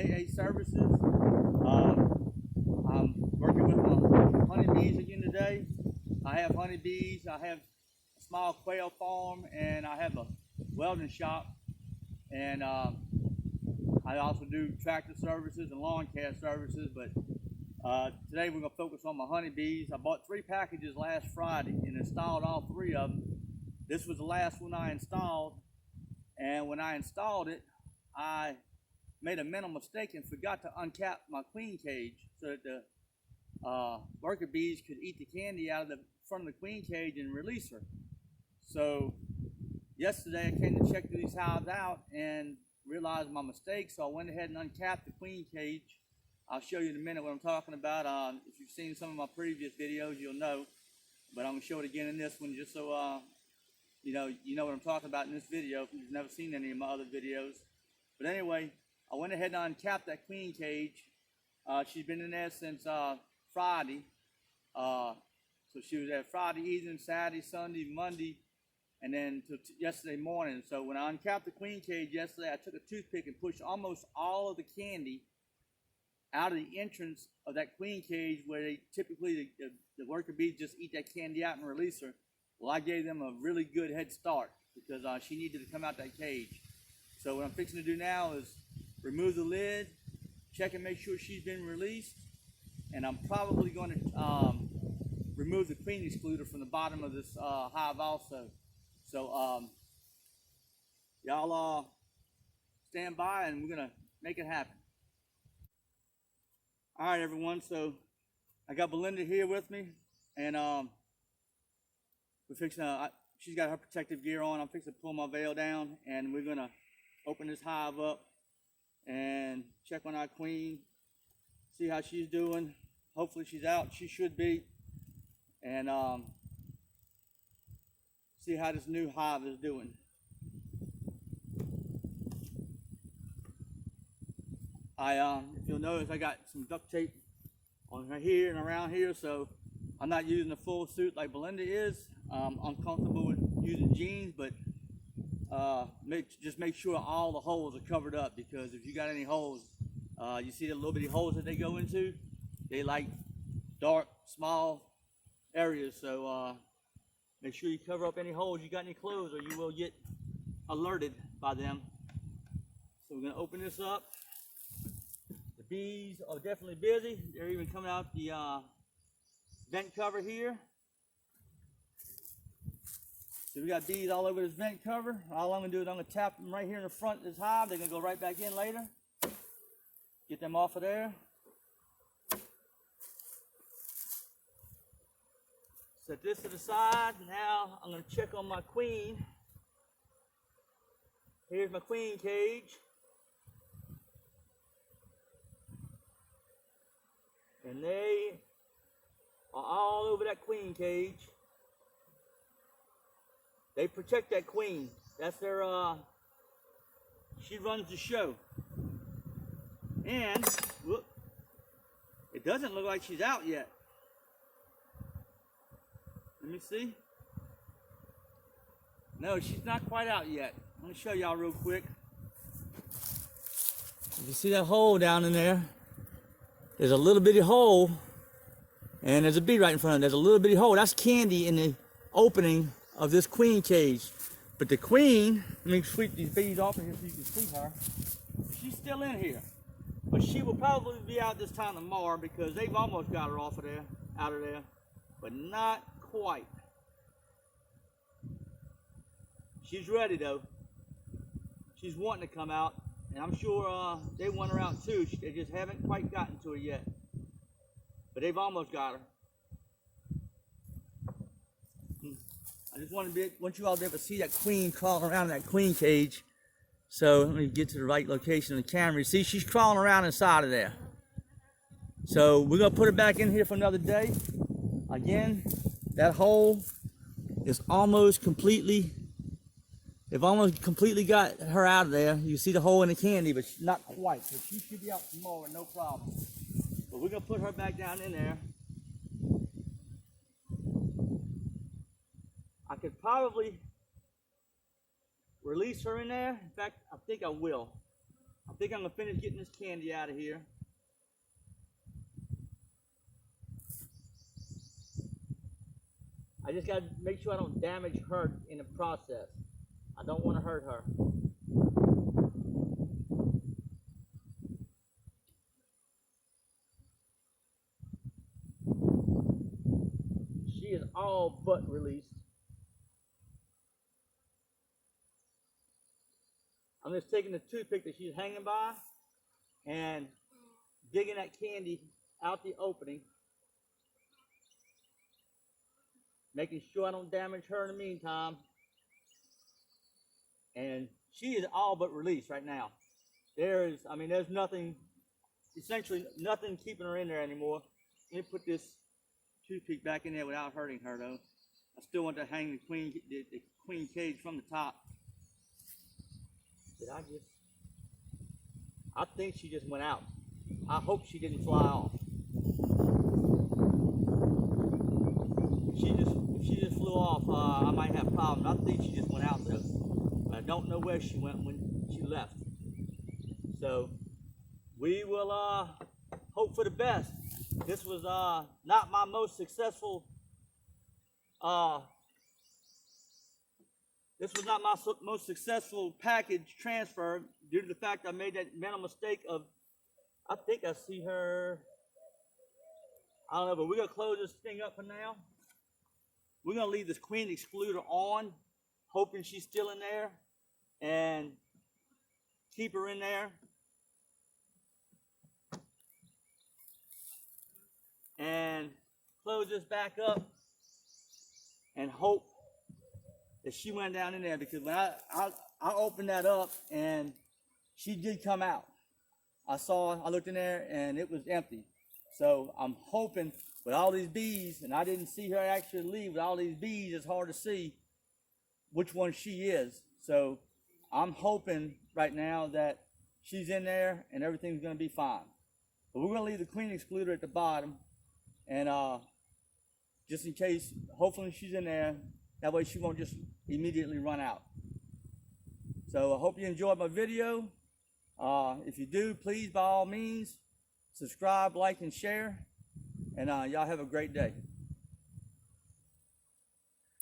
SAA Services. I'm working with my honeybees again today. I have honeybees, I have a small quail farm, and I have a welding shop. And I also do tractor services and lawn care services, but today we're going to focus on my honeybees. I bought 3 packages last Friday and installed all 3 of them. This was the last one I installed, and when I installed it, I made a mental mistake and forgot to uncap my queen cage so that the worker bees could eat the candy out of the front of the queen cage and release her. So yesterday I came to check these hives out and realized my mistake, so I went ahead and uncapped the queen cage. I'll show you in a minute what I'm talking about. If you've seen some of my previous videos, you'll know, but I'm going to show it again in this one just so you know what I'm talking about in this video if you've never seen any of my other videos. But anyway, I went ahead and uncapped that queen cage. She's been in there since Friday. So she was there Friday evening, Saturday, Sunday, Monday, and then till yesterday morning. So when I uncapped the queen cage yesterday, I took a toothpick and pushed almost all of the candy out of the entrance of that queen cage where they typically, the worker bees just eat that candy out and release her. Well, I gave them a really good head start because she needed to come out that cage. So what I'm fixing to do now is remove the lid, check and make sure she's been released, and I'm probably going to remove the queen excluder from the bottom of this hive also. So y'all stand by and we're going to make it happen. All right, everyone, so I got Belinda here with me, and we're fixing she's got her protective gear on. I'm fixing to pull my veil down, and we're going to open this hive up and check on our queen, see how she's doing. Hopefully she's out. She should be. And see how this new hive is doing. If you'll notice, I got some duct tape on her here and around here, so I'm not using a full suit like Belinda is. I'm comfortable with using jeans, but just make sure all the holes are covered up, because if you got any holes, you see the little bitty holes that they go into, they like dark, small areas. So make sure you cover up any holes you got in your clothes, or you will get alerted by them. So we're going to open this up. The bees are definitely busy. They're even coming out the vent cover here. So we got bees all over this vent cover. All I'm going to do is I'm going to tap them right here in the front of this hive. They're going to go right back in later. Get them off of there. Set this to the side. Now I'm going to check on my queen. Here's my queen cage. And they are all over that queen cage. They protect that queen. That's their, she runs the show. And, whoop, it doesn't look like she's out yet. Let me see. No, she's not quite out yet. Let me show y'all real quick. You see that hole down in there? There's a little bitty hole, and there's a bee right in front of it. There's a little bitty hole. That's candy in the opening of this queen cage. But the queen, let me sweep these bees off of here so you can see her. She's still in here, but she will probably be out this time tomorrow, because they've almost got her off of there, out of there, but not quite. She's ready though. She's wanting to come out, and I'm sure they want her out too. They just haven't quite gotten to her yet, but they've almost got her. I just want you all to be able to see that queen crawling around in that queen cage. So let me get to the right location of the camera. You see, she's crawling around inside of there. So we're gonna put her back in here for another day. Again, that hole is almost completely, they've almost completely got her out of there. You see the hole in the candy, but not quite. So she should be out tomorrow, no problem. But we're gonna put her back down in there. I could probably release her in there. In fact, I think I will. I think I'm gonna finish getting this candy out of here. I just gotta make sure I don't damage her in the process. I don't want to hurt her. She is all but released. I'm just taking the toothpick that she's hanging by and digging that candy out the opening, making sure I don't damage her in the meantime. And she is all but released right now. There's nothing, essentially nothing keeping her in there anymore. Let me put this toothpick back in there without hurting her though. I still want to hang the queen cage from the top. I think she just went out. I hope she didn't fly off. If she just flew off, I might have problems. I think she just went out though. But I don't know where she went when she left. So we will hope for the best. This was not my most successful. This was not my most successful package transfer due to the fact I made that mental mistake of, I think I see her, I don't know, but we're going to close this thing up for now. We're going to leave this queen excluder on, hoping she's still in there, and keep her in there. And close this back up and hope that she went down in there, because when I opened that up and she did come out. I looked in there and it was empty. So I'm hoping with all these bees, and I didn't see her actually leave, with all these bees, it's hard to see which one she is. So I'm hoping right now that she's in there and everything's gonna be fine. But we're gonna leave the queen excluder at the bottom, and just in case, hopefully she's in there. That way she won't just immediately run out. So I hope you enjoyed my video. If you do, please, by all means, subscribe, like, and share. And y'all have a great day.